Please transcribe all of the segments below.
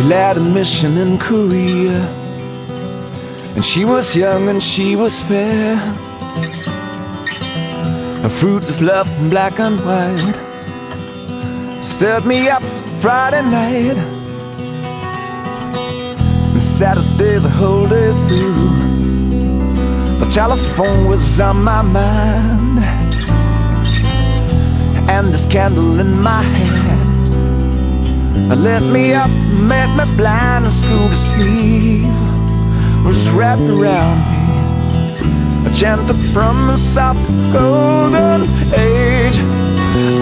led a mission in Korea, and she was young and she was fair. Her fruit is love, black and white, stirred me up Friday night and Saturday the whole day through. The telephone was on my mind, and this candle in my hand lit me up, made me blind, and school to sleep was wrapped around me, a gentle promise of a golden age.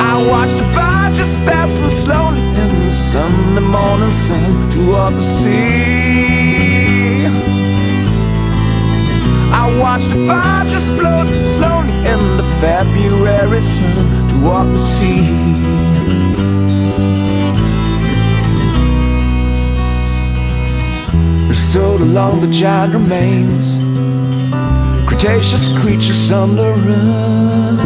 I watched the barges passing slowly in the Sunday morning sun toward the sea. I watched the barges float slowly in the February sun toward the sea. Strode along the giant remains, Cretaceous creatures on the run.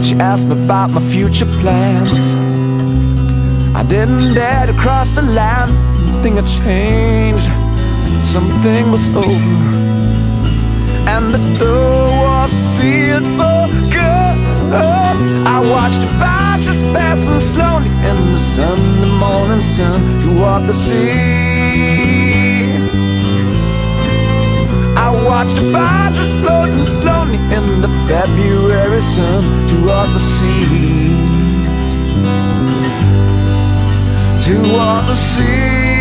She asked me about my future plans. I didn't dare to cross the line. Nothing had changed, something was over, and the door was sealed for good. I watched the barges passing slowly in the Sunday morning sun toward the sea. I watched the barges floating slowly in the February sun toward the sea. Toward the sea.